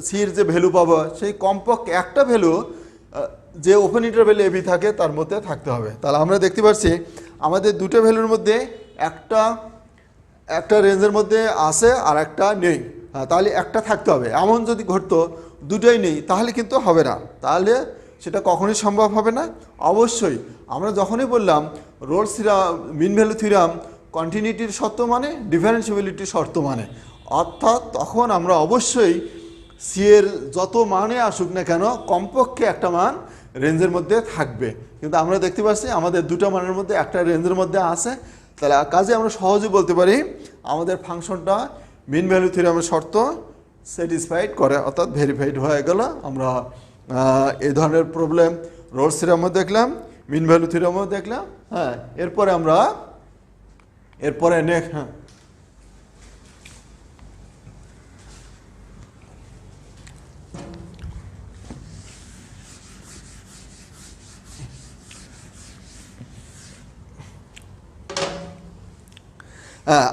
সির যে ভ্যালু পাবো সেই কমপক্ষে একটা ভ্যালু যে ওপেন ইন্টারভেল এবি থাকে তার মধ্যে থাকতে হবে তাহলে আমরা দেখতে পাচ্ছি আমাদের দুটো ভ্যালুর মধ্যে একটা রেঞ্জের মধ্যে আছে আর একটা নেই তাহলে একটা থাকতে হবে এমন যদি ঘটতো দুটোই নেই তাহলে কিন্তু হবে না তাহলে সেটা কখনোই সম্ভব হবে না অবশ্যই আমরা যখনই বললাম রোলস মিন ভ্যালু থিওরাম কন্টিনিউটির শর্ত মানে ডিফারেন্সিবিলিটির শর্ত মানে অর্থাৎ তখন আমরা অবশ্যই সি এর যত মানে আসুক না কেন কমপক্ষে একটা মান রেঞ্জের মধ্যে থাকবে। কিন্তু আমরা দেখতে পাচ্ছি আমাদের দুটো মানের মধ্যে একটা রেঞ্জের মধ্যে আছে। তাহলে কাজে আমরা সহজেই বলতে পারি আমাদের ফাংশনটা মিন ভ্যালু থিওরামের শর্ত স্যাটিসফাইড করে, অর্থাৎ ভেরিফাইড হয়ে গেল। আমরা এই ধরনের প্রবলেম রোলস থিওরামও দেখলাম, মিন ভ্যালু থিওরামও দেখলাম। হ্যাঁ, এরপরে নেক্সট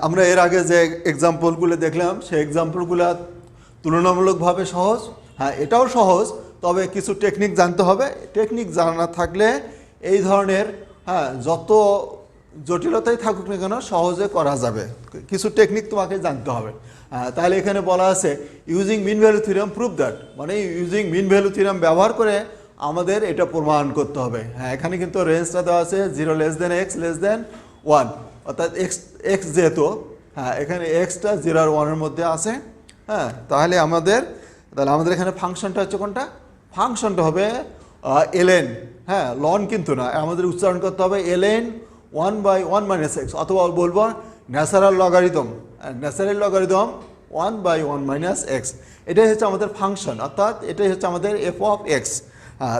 আমরা এর আগে যে এক্সাম্পলগুলো দেখলাম সেই এক্সাম্পলগুলো তুলনামূলকভাবে সহজ। হ্যাঁ, এটাও সহজ, তবে কিছু টেকনিক জানতে হবে। টেকনিক জানা থাকলে এই ধরনের যত জটিলতাই থাকুক না কেন সহজে করা যাবে। কিছু টেকনিক তোমাকে জানতে হবে। তাহলে এখানে বলা আছে using mean value theorem prove that, মানে ইউজিং মিন ভ্যালু থিওরাম ব্যবহার করে আমাদের এটা প্রমাণ করতে হবে। হ্যাঁ, এখানে কিন্তু রেঞ্জটা দেওয়া আছে 0 x < 1, অর্থাৎ এক্স যেহেতু এখানে এক্সটা 0 আর 1 এর মধ্যে আছে। হ্যাঁ, তাহলে আমাদের এখানে ফাংশনটা হচ্ছে কোনটা? ফাংশনটা হবে ln, হ্যাঁ লন কিন্তু না, আমাদের উচ্চারণ করতে হবে ln 1/1 - x, অথবা বলবো ন্যাচারাল লগারিদম 1/1 - x। এটাই হচ্ছে আমাদের ফাংশন, অর্থাৎ এটাই হচ্ছে আমাদের f of x।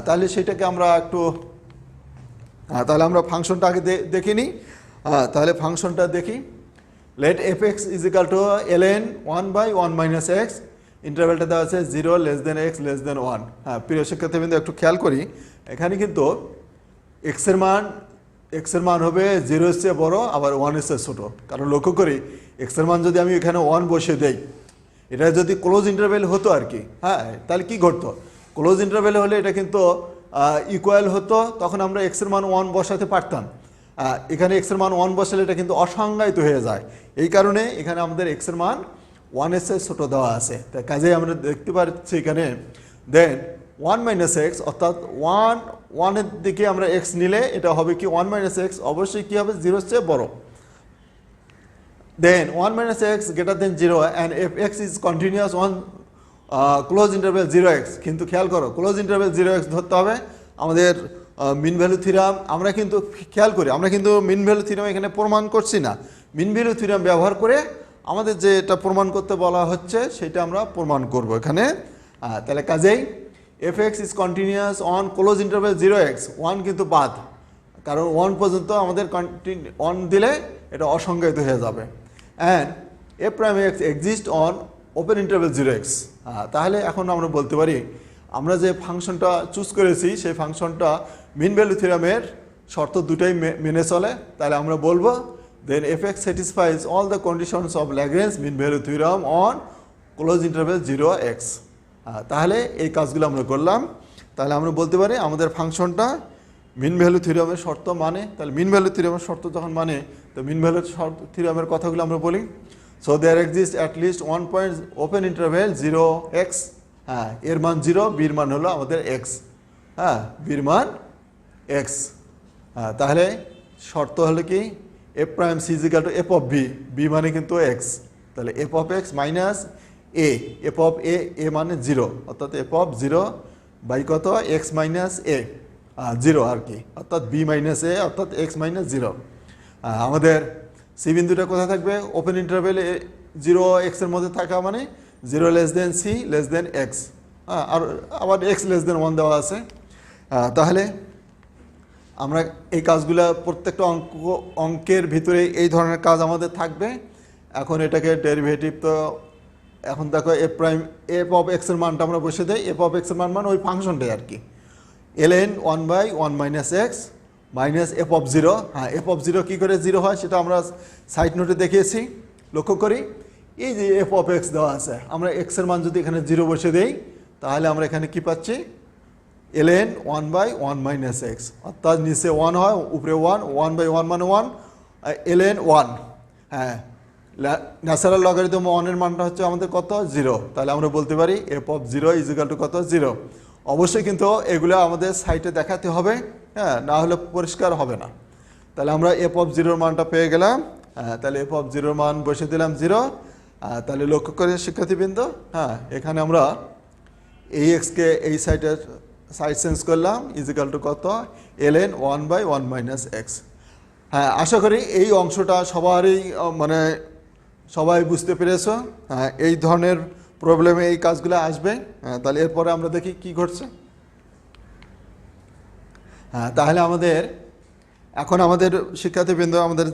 তাহলে সেটাকে আমরা একটু তাহলে আমরা ফাংশনটা আগে দেখে নিই। তাহলে ফাংশনটা দেখি। লেট fx = ln 1/1 - x, ইন্টারভ্যালটা দেওয়া আছে 0 < x < 1। হ্যাঁ, প্রিয় শিক্ষার্থীবৃন্দ একটু খেয়াল করি, এখানে কিন্তু x এর মান হবে 0 এর চেয়ে বড়, আবার 1 এর চেয়ে ছোটো। কারণ লক্ষ্য করি x এর মান যদি আমি এখানে 1 বসিয়ে দেই, এটা যদি ক্লোজ ইন্টারভ্যাল হতো আর কি, হ্যাঁ তাহলে কি ঘটতো? ক্লোজ ইন্টারভ্যাল হলে এটা কিন্তু ইকুয়াল হতো, তখন আমরা x এর মান 1 বসাতে পারতাম। এখানে x এর মান 1 বসালে এটা কিন্তু অসংজ্ঞায়িত হয়ে যায়। এই কারণে এখানে আমাদের x এর মান 1 এর চেয়ে ছোটো দেওয়া আছে। তাই কাজেই আমরা দেখতে পাচ্ছি এখানে দেন 1 - x, অর্থাৎ 1 এর দিকে আমরা x নিলে এটা হবে কি 1 - x, অবশ্যই কি হবে 0 এর চেয়ে বড়। দেন 1 - x > 0 and if x is continuous on close interval 0x, কিন্তু খেয়াল করো ক্লোজ ইন্টারভ্যাল 0x ধরতে হবে। আমাদের মিন ভ্যালু থিওরাম আমরা কিন্তু খেয়াল করি, আমরা কিন্তু মিন ভ্যালু থিওরাম এখানে প্রমাণ করছি না, মিন ভ্যালু থিওরাম ব্যবহার করে আমাদের যে এটা প্রমাণ করতে বলা হচ্ছে সেটা আমরা প্রমাণ করব এখানে। তাহলে কাজেই fx is continuous on close interval 0x, 1 কিন্তু বাদ, কারণ 1 পর্যন্ত আমাদের 1 দিলে এটা অসংজ্ঞায়িত হয়ে যাবে। And f'(x) exist on open interval 0x। তাহলে এখন আমরা বলতে পারি আমরা যে ফাংশনটা চুজ করেছি সেই ফাংশনটা মিন ভ্যালু থিওরামের শর্ত দুটাই মেনে চলে। তাহলে আমরা বলবো দেন fx satisfies all the conditions of Lagrange mean value theorem on close interval 0x। তাহলে এই কাজগুলো আমরা করলাম। তাহলে আমরা বলতে পারি আমাদের ফাংশনটা মিন ভ্যালু থিওরামের শর্ত মানে। তাহলে মিন ভ্যালু থিওরামের শর্ত যখন মানে, তো মিন ভ্যালু থিওরামের কথাগুলো আমরা বলি। So there exist at least 1 point open interval 0x, হ্যাঁ এর মান 0, বির মান হলো আমাদের x, হ্যাঁ বির মান x। তাহলে শর্ত হলো কি f'(c) = f of b, b মানে কিন্তু x, তাহলে f of x minus a, f of a মানে 0, অর্থাৎ f of 0 বাই কত x minus a, 0 আর কি, অর্থাৎ b minus a অর্থাৎ x minus 0। আমাদের সি বিন্দুটা কোথায় থাকবে? ওপেন ইন্টারভ্যালে 0x এর মধ্যে থাকা মানে 0 < c x, আর আবার x <1 দেওয়া আছে। তাহলে আমরা এই কাজগুলো প্রত্যেকটা অঙ্কের ভিতরে এই ধরনের কাজ আমাদের থাকবে। এখন এটাকে ডেরিভেটিভ, তো এখন দেখো f of x এর মানটা আমরা বসে দেই। f of x এর মান ওই ফাংশনটাই আর কি, ln 1/1 - x minus f of 0। হ্যাঁ, f of 0 কী করে 0 হয় সেটা আমরা সাইড নোটে দেখিয়েছি। লক্ষ্য করি এই যে f of x দেওয়া আছে, আমরা x এর মান যদি এখানে 0 বসে দেই তাহলে আমরা এখানে কি পাচ্ছি ln 1/1 - x, অর্থাৎ নিচে 1 হয় উপরে 1/1 মানে 1, ln 1। হ্যাঁ, ন্যাচারাল লগারিদম 1 এর মানটা হচ্ছে আমাদের কত 0। তাহলে আমরা বলতে পারি f of 0 = কত 0। অবশ্যই কিন্তু এগুলো আমাদের সাইটে দেখাতে হবে, হ্যাঁ না হলে পরিষ্কার হবে না। তাহলে আমরা f of 0 এর মানটা পেয়ে গেলাম। হ্যাঁ, তাহলে f of 0 এর মান বসে দিলাম 0। তাহলে লক্ষ্য করে শিক্ষার্থীবৃন্দ, হ্যাঁ এখানে আমরা এই এক্সকে এই সাইডের সাইড চেঞ্জ করলাম ইজিক্যাল টু কত ln 1/1 মাইনাস এক্স। হ্যাঁ আশা করি এই অংশটা সবারই মানে সবাই বুঝতে পেরেছো। হ্যাঁ এই ধরনের প্রবলেমে এই কাজগুলো আসবে। হ্যাঁ তাহলে এরপরে আমরা দেখি কি ঘটছে। হ্যাঁ তাহলে এখন আমাদের শিক্ষার্থীবৃন্দ আমাদের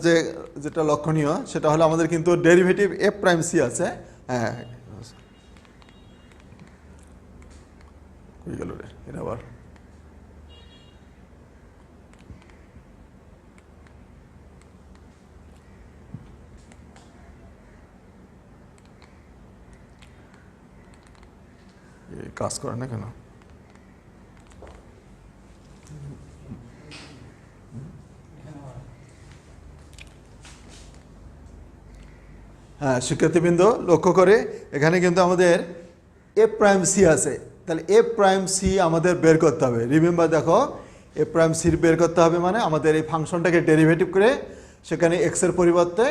যেটা লক্ষণীয় সেটা হলো আমাদের কিন্তু ডেরিভেটিভ এফ প্রাইম সি আছে। হ্যাঁ হয়ে গেল রে এটা আবার কাজ করে না কেন? হ্যাঁ শিক্ষার্থীবৃন্দ লক্ষ্য করে এখানে কিন্তু আমাদের এফ প্রাইম সি আছে। তাহলে এফ প্রাইম সি আমাদের বের করতে হবে। রিমেম্বার দেখো এফ প্রাইম সি বের করতে হবে মানে আমাদের এই ফাংশনটাকে ডেরিভেটিভ করে সেখানে এক্সের পরিবর্তে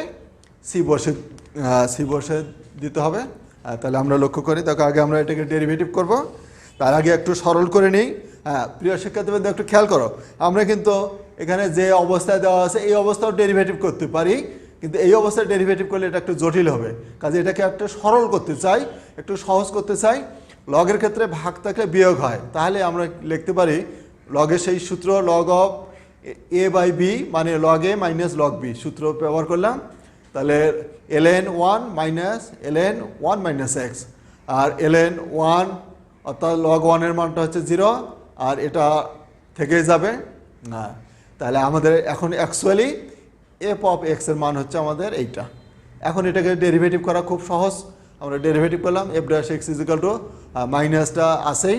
সি বসে দিতে হবে। তাহলে আমরা লক্ষ্য করি দেখো আগে আমরা এটাকে ডেরিভেটিভ করব, তার আগে একটু সরল করে নিই। হ্যাঁ প্রিয় শিক্ষার্থীবৃন্দ একটু খেয়াল করো, আমরা কিন্তু এখানে যে অবস্থায় দেওয়া আছে এই অবস্থাও ডেরিভেটিভ করতে পারি, কিন্তু এই অবস্থায় ডেরিভেটিভ করলে এটা একটু জটিল হবে। কাজে এটাকে একটু সরল করতে চাই, একটু সহজ করতে চাই। লগের ক্ষেত্রে ভাগ থাকলে বিয়োগ হয়, তাহলে আমরা লিখতে পারি লগের সেই সূত্র log of A by B মানে log A minus log B সূত্র ব্যবহার করলাম। তাহলে ln 1 minus ln 1 minus X, আর ln 1 অর্থাৎ লগ 1-এর মানটা হচ্ছে 0 আর এটা থেকেই যাবে না। তাহলে আমাদের এখন অ্যাকচুয়ালি এফ অফ এক্সের মান হচ্ছে আমাদের এইটা। এখন এটাকে ডেরিভেটিভ করা খুব সহজ, আমরা ডেরিভেটিভ করলাম f dash x is equal to মাইনাসটা আসেই,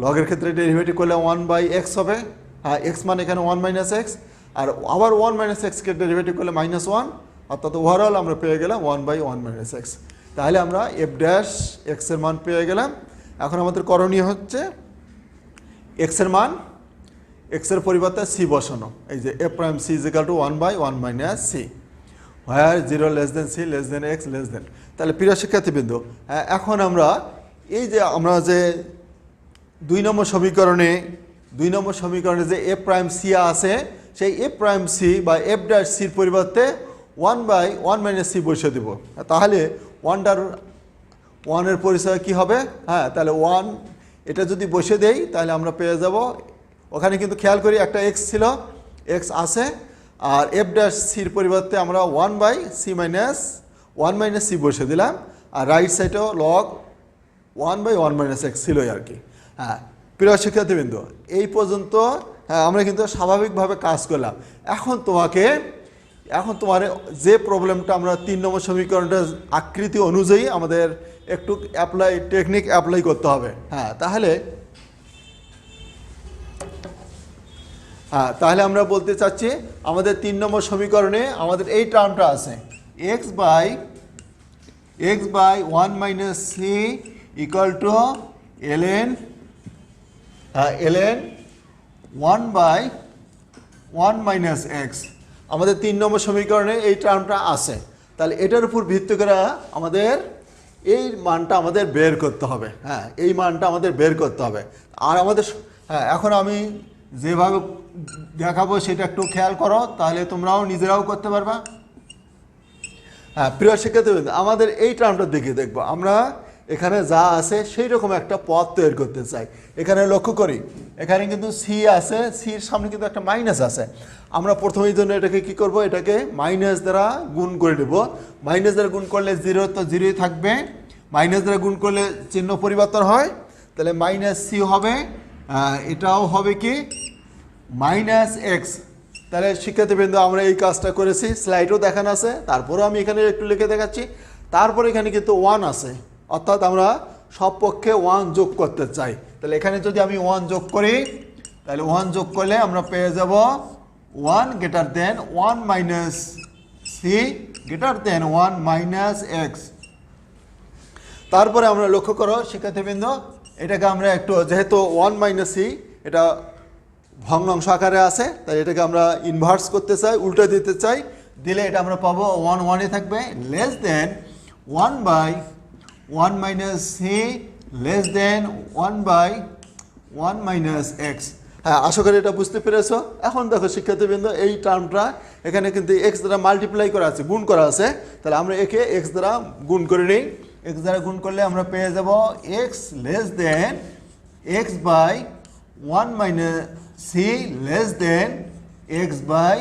লগের ক্ষেত্রে ডেরিভেটিভ করলে 1/x হবে। হ্যাঁ এক্স মানে এখানে 1 মাইনাস এক্স, আর আবার 1 মাইনাস এক্সকে ডেরিভেটিভ করলে -1, অর্থাৎ ওভারঅল আমরা পেয়ে গেলাম 1/1 মাইনাস এক্স। তাহলে আমরা এফ ড্যাশ এক্সের মান পেয়ে গেলাম। এখন আমাদের করণীয় হচ্ছে এক্সের মান এক্সের পরিবর্তে সি বসানো। এই যে F prime C is equal to 1/1 minus C, where 0 less than C less than X less than. তাহলে প্রিয় শিক্ষার্থীবৃন্দ এখন আমরা এই যে আমরা যে 2 নম্বর সমীকরণে যে এফ প্রাইম সি আছে সেই এফ প্রাইম সি বা এফ ড্যাশ সির পরিবর্তে 1/1 মাইনাস সি বসে দেব। তাহলে 1-এর পরিচয় কি হবে? হ্যাঁ তাহলে 1 এটা যদি বসে দেই তাহলে আমরা পেয়ে যাব, ওখানে কিন্তু খেয়াল করি একটা এক্স ছিল, এক্স আছে, আর এফ ড্যাশ সির পরিবর্তে আমরা 1/1 মাইনাস সি বসে দিলাম, আর রাইট সাইডেও লগ 1/1 মাইনাস এক্স ছিলই আর কি। হ্যাঁ প্রিয় শিক্ষার্থীবৃন্দ এই পর্যন্ত আমরা কিন্তু স্বাভাবিকভাবে কাজ করলাম। এখন তোমার যে প্রবলেমটা আমরা 3 নম্বর সমীকরণটা আকৃতি অনুযায়ী আমাদের একটু টেকনিক অ্যাপ্লাই করতে হবে। হ্যাঁ তাহলে আমরা বলতে চাচ্ছি আমাদের 3 নম্বর সমীকরণে আমাদের এই টার্মটা আছে x by 1 minus c equal to ln 1/1 minus x. আমাদের 3 নম্বর সমীকরণে এই টার্মটা আছে। তাহলে এটার উপর ভিত্তি করে আমাদের এই মানটা আমাদের বের করতে হবে। হ্যাঁ এই মানটা আমাদের বের করতে হবে। আর আমাদের এখন আমি যেভাবে দেখাবো সেটা একটু খেয়াল করো, তাহলে তোমরাও নিজেরাও করতে পারবা। হ্যাঁ প্রিয় শিক্ষার্থীবৃন্দ আমাদের এই টার্মটা দেখবো আমরা এখানে যা আছে সেই রকম একটা পথ তৈরি করতে চাই। এখানে লক্ষ্য করি এখানে কিন্তু সি আছে, সির সামনে কিন্তু একটা মাইনাস আছে। আমরা প্রথমেই জন্য এটাকে কি করব, এটাকে মাইনাস দ্বারা গুণ করে দেব। মাইনাস দ্বারা গুণ করলে 0 তো 0ই থাকবে, মাইনাস দ্বারা গুণ করলে চিহ্ন পরিবর্তন হয়, তাহলে মাইনাস সি হবে, এটাও হবে কি মাইনাস এক্স। তাহলে শিক্ষার্থীবৃন্দ আমরা এই কাজটা করেছি, স্লাইডও দেখানো আছে, তারপরেও আমি এখানে একটু লিখে দেখাচ্ছি। তারপরে এখানে কিন্তু 1 আছে, অর্থাৎ আমরা সব পক্ষে 1 যোগ করতে চাই। তাহলে এখানে যদি আমি 1 যোগ করি তাহলে 1 যোগ করলে আমরা পেয়ে যাব 1 greater than 1 minus c greater than 1 minus x. তারপরে আমরা লক্ষ্য করো শিক্ষার্থীবৃন্দ এটাকে আমরা একটু যেহেতু 1 মাইনাস সি এটা ভগ্নাংশ আকারে আছে, তাই এটাকে আমরা ইনভার্স করতে চাই, উল্টে দিতে চাই। দিলে এটা আমরা পাবো 1 1-এ থাকবে less than 1 by 1 minus c less than 1 by 1 minus x. হ্যাঁ, আশা করি এটা বুঝতে পেরেছো। এখন দেখো শিক্ষার্থীবৃন্দ, এই টার্মটা এখানে কিন্তু এক্স দ্বারা মাল্টিপ্লাই করা আছে, গুণ করা আছে। তাহলে আমরা একে এক্স দ্বারা গুণ করে নিই। এক্স দ্বারা গুণ করলে আমরা পেয়ে যাব x less than x by 1 minus c less than x by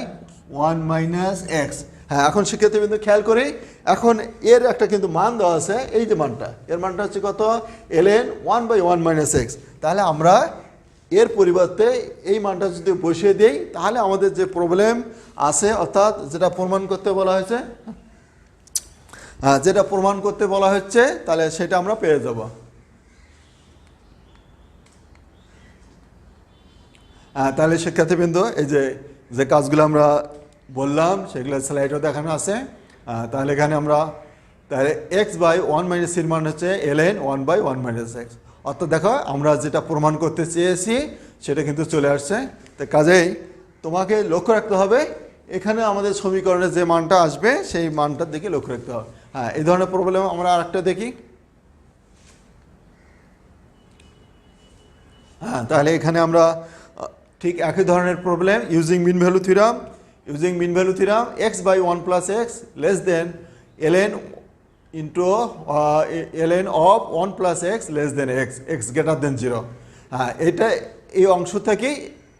1 minus x. হ্যাঁ, এখন শিক্ষার্থীবৃন্দ খেয়াল করি, এখন এর একটা কিন্তু মান দেওয়া আছে, এই যে মানটা, এর মানটা হচ্ছে কত, ln 1 বাই 1 মাইনাস এক্স। তাহলে আমরা এর পরিবর্তে এই মানটা যদি বসিয়ে দিই, তাহলে আমাদের যে প্রবলেম আছে, অর্থাৎ যেটা প্রমাণ করতে বলা হয়েছে, যেটা প্রমাণ করতে বলা হচ্ছে, তাহলে সেটা আমরা পেয়ে যাব। তাহলে শিক্ষার্থীবৃন্দ, এই যে কাজগুলো আমরা বললাম সেগুলো স্লাইডও দেখানো আছে। তাহলে এখানে আমরা তাহলে এক্স বাই 1 মাইনাস সির মান হচ্ছে ln 1 বাই 1 মাইনাস এক্স। অর্থাৎ দেখো, আমরা যেটা প্রমাণ করতে চেয়েছি সেটা কিন্তু চলে আসছে। তো কাজেই তোমাকে লক্ষ্য রাখতে হবে, এখানে আমাদের সমীকরণে যে মানটা আসবে সেই মানটার দিকে লক্ষ্য রাখতে হবে। হ্যাঁ, এই ধরনের প্রবলেম আমরা আরেকটা দেখি। হ্যাঁ, তাহলে এখানে আমরা ঠিক একই ধরনের problem, using mean value theorem. Using mean value theorem, x by 1 plus x less than ln into ln of 1 plus x less than x, x greater than 0। হ্যাঁ, এটা এই অংশ থেকেই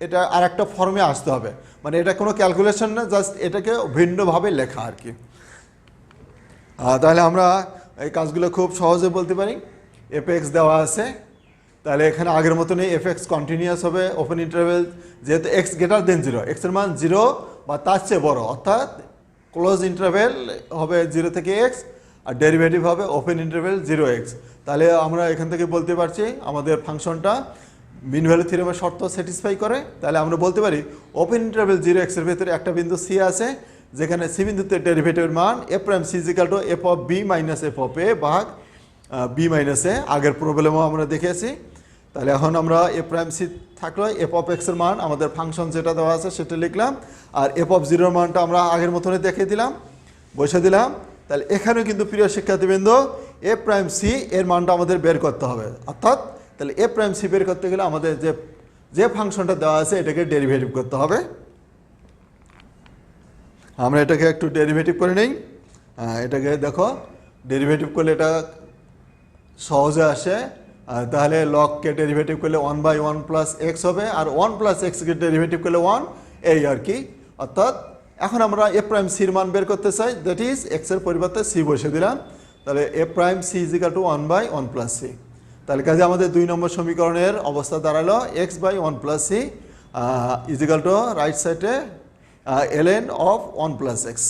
এটা আর একটা ফর্মে আসতে হবে, মানে এটা কোনো ক্যালকুলেশন না, জাস্ট এটাকে ভিন্নভাবে লেখা আর কি। তাহলে আমরা এই কাজগুলো খুব সহজে বলতে পারি। এফ এক্স দেওয়া আছে, তাহলে এখানে আগের মতনই এফ এক্স কন্টিনিউয়াস হবে, ওপেন ইন্টারভেল, যেহেতু এক্স গ্রেটার দেন 0, এক্সের মান 0 বা তার চেয়ে বড়, অর্থাৎ ক্লোজ ইন্টারভেল হবে 0 থেকে এক্স, আর ডেরিভেটিভ হবে ওপেন ইন্টারভেল 0x। তাহলে আমরা এখান থেকে বলতে পারছি আমাদের ফাংশনটা মিন ভ্যালু থিওরামের শর্ত স্যাটিসফাই করে। তাহলে আমরা বলতে পারি ওপেন ইন্টারভেল 0x এর ভেতরে একটা বিন্দু সি আছে, যেখানে সি বিন্দুতে ডেরিভেটিভের মান F prime C is equal to F of B minus F of A ভাগ বি মাইনাস এ। আগের প্রবলেমও আমরা দেখেছি। তাহলে এখন আমরা এফ প্রাইম সি থাকলো, এফ অফ এক্সের মান আমাদের ফাংশন যেটা দেওয়া আছে সেটা লিখলাম, আর এফ অফ 0 এর মানটা আমরা আগের মতনই দেখিয়ে দিলাম, বসে দিলাম। তাহলে এখানেও কিন্তু প্রিয় শিক্ষার্থীবৃন্দ, এফ প্রাইম সি এর মানটা আমাদের বের করতে হবে। অর্থাৎ তাহলে এফ প্রাইম সি বের করতে গেলে আমাদের যে ফাংশনটা দেওয়া আছে এটাকে ডেরিভেটিভ করতে হবে। আমরা এটাকে একটু ডেরিভেটিভ করে নিই। এটাকে দেখো, ডেরিভেটিভ করলে এটা সহজে আসে। তাহলে লগকে ডেরিভেটিভ করলে 1 বাই 1 প্লাস এক্স হবে, আর 1 প্লাস এক্সকে ডেরিভেটিভ করলে 1, এই আর কি। অর্থাৎ এখন আমরা এফ প্রাইম সির মান বের করতে চাই, দ্যাট ইজ এক্সের পরিবর্তে সি বসে দিলাম। তাহলে f prime C is equal to 1 by 1 plus c. তাহলে কাজে আমাদের 2 নম্বর সমীকরণের অবস্থা দাঁড়ালো x by 1 plus c is equal to right সাইডে ln অফ 1 প্লাস এক্স।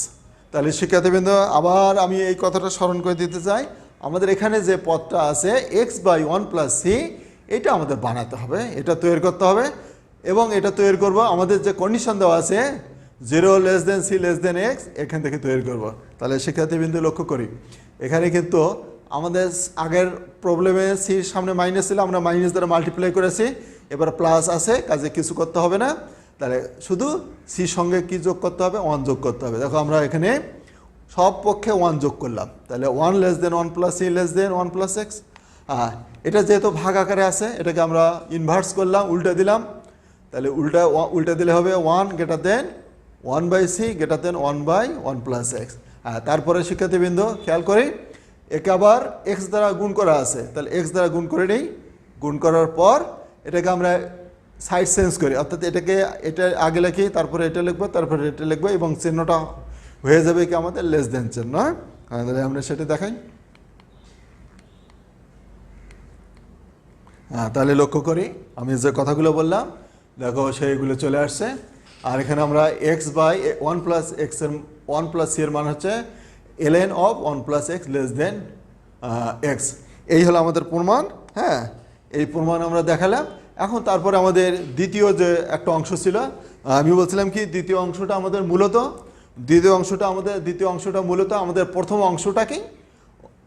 তাহলে শিক্ষার্থীবৃন্দ, আবার আমি এই কথাটা স্মরণ করে দিতে চাই, আমাদের এখানে যে পদটা আছে এক্স বাই 1 প্লাস সি, এটা আমাদের বানাতে হবে, এটা তৈরি করতে হবে। এবং এটা তৈরি করব আমাদের যে কন্ডিশন দেওয়া আছে 0 less than C less than x, এখান থেকে তৈরি করব। তাহলে শিক্ষার্থীবৃন্দ লক্ষ্য করি, এখানে কিন্তু আমাদের আগের প্রবলেমে সির সামনে মাইনাস ছিল, আমরা মাইনাস দ্বারা মাল্টিপ্লাই করেছি, এবার প্লাস আছে, কাজে কিছু করতে হবে না। তাহলে শুধু সির সঙ্গে কি যোগ করতে হবে, 1 যোগ করতে হবে। দেখো আমরা এখানে সব পক্ষে 1 যোগ করলাম, তাহলে 1 less than 1 plus c less than 1 plus x. এটা যেহেতু ভাগ আকারে আছে, এটাকে আমরা ইনভার্স করলাম, উল্টে দিলাম। তাহলে উল্টে দিলে হবে 1 greater than 1 by c greater than 1 by 1 plus x. তারপরে শিক্ষার্থীবৃন্দ খেয়াল করি, একে আবার এক্স দ্বারা গুণ করা আছে, তাহলে এক্স দ্বারা গুণ করে নিই। গুণ করার পর এটাকে আমরা সাইড চেঞ্জ করি, অর্থাৎ এটাকে এটা আগে লিখি, তারপরে এটা লিখবো, তারপরে এটা লিখবো, এবং চিহ্নটা হয়ে যাবে কি আমাদের লেস দেন চিহ্ন। তাহলে আমরা সেটা দেখাই। তাহলে লক্ষ্য করি, আমি যে কথাগুলো বললাম দেখো সেইগুলো চলে আসছে। আর এখানে আমরা এক্স বাই 1 প্লাস এক্সের 1 প্লাস সি এর মান হচ্ছে ln of 1 plus x less than x. এই হলো আমাদের প্রমাণ। হ্যাঁ, এই প্রমাণ আমরা দেখালাম। এখন তারপরে আমাদের দ্বিতীয় যে একটা অংশ ছিল, আমি বলছিলাম কি দ্বিতীয় অংশটা মূলত আমাদের প্রথম অংশটাকে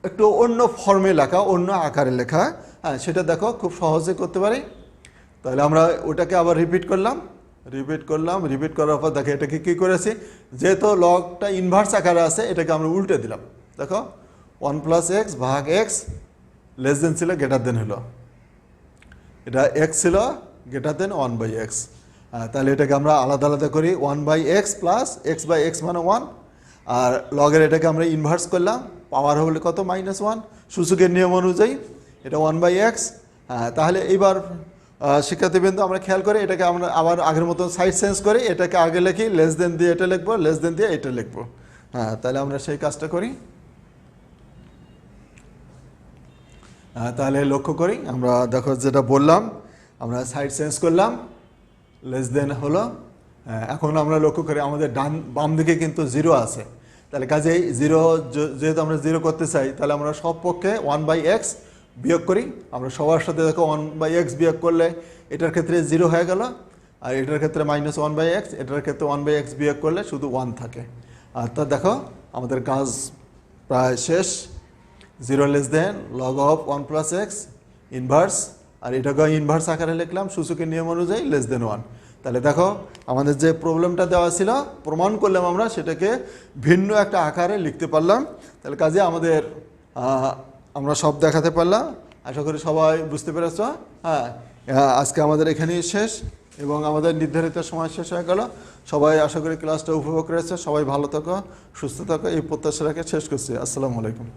একটু অন্য ফর্মে লেখা, অন্য আকারে লেখা। হ্যাঁ, সেটা দেখো খুব সহজে করতে পারি। তাহলে আমরা ওটাকে আবার রিপিট করার পর দেখো এটাকে কী করেছি, যেহেতু লগটা ইনভার্স আকারে আছে, এটাকে আমরা উল্টে দিলাম। দেখো ওয়ান প্লাস এক্স ভাগ এক্স লেস দেন ছিল গ্রেটার দেন হলো, এটা এক্স ছিল greater than one by x. তাহলে এটাকে আমরা আলাদা আলাদা করি, one by x plus x by x মানে ওয়ান, আর লগের এটাকে আমরা ইনভার্স করলাম, পাওয়ার হলে কত মাইনাস ওয়ান, সূচকের নিয়ম অনুযায়ী এটা ওয়ান বাই এক্স। তাহলে এইবার শিক্ষার্থীবৃন্দ আমরা খেয়াল করি, এটাকে আমরা আবার আগের মতো সাইড চেঞ্জ করি, এটাকে আগে লিখি, লেস দেন দিয়ে এটা লিখবো, লেস দেন দিয়ে এটা লিখবো। তাহলে আমরা সেই কাজটা করি। তাহলে লক্ষ্য করি, আমরা দেখো যেটা বললাম, আমরা সাইড চেঞ্জ করলাম, লেস দেন হলো। এখন আমরা লক্ষ্য করি আমাদের বাম দিকে কিন্তু জিরো আছে, তাহলে কাজেই জিরো যেহেতু আমরা জিরো করতে চাই, তাহলে আমরা সব পক্ষে ওয়ান বাই এক্স বিয়োগ করি। আমরা সবার সাথে দেখো ওয়ান বাই এক্স বিয়োগ করলে এটার ক্ষেত্রে জিরো হয়ে গেল, আর এটার ক্ষেত্রে মাইনাস ওয়ান বাই এক্স, এটার ক্ষেত্রে ওয়ান বাই এক্স বিয়োগ করলে শুধু ওয়ান থাকে। আর তা দেখো আমাদের কাজ প্রায় শেষ। Zero less than log of one plus X inverse, আর এটাকে ইনভার্স আকারে লিখলাম সূচকের নিয়ম অনুযায়ী লেস দেন ওয়ান। তাহলে দেখো আমাদের যে প্রবলেমটা দেওয়া ছিল প্রমাণ করলাম আমরা, সেটাকে ভিন্ন একটা আকারে লিখতে পারলাম। তাহলে কাজে আমাদের আমরা সব দেখাতে পারলাম, আশা করি সবাই বুঝতে পেরেছ। আজকে আমাদের এখানেই শেষ এবং আমাদের নির্ধারিত সময় শেষ হয়ে গেল। সবাই আশা করি ক্লাসটা উপভোগ করেছে, সবাই ভালো থাকো, সুস্থ থাকো, এই প্রত্যাশা রেখে শেষ করছি। আসসালামু আলাইকুম।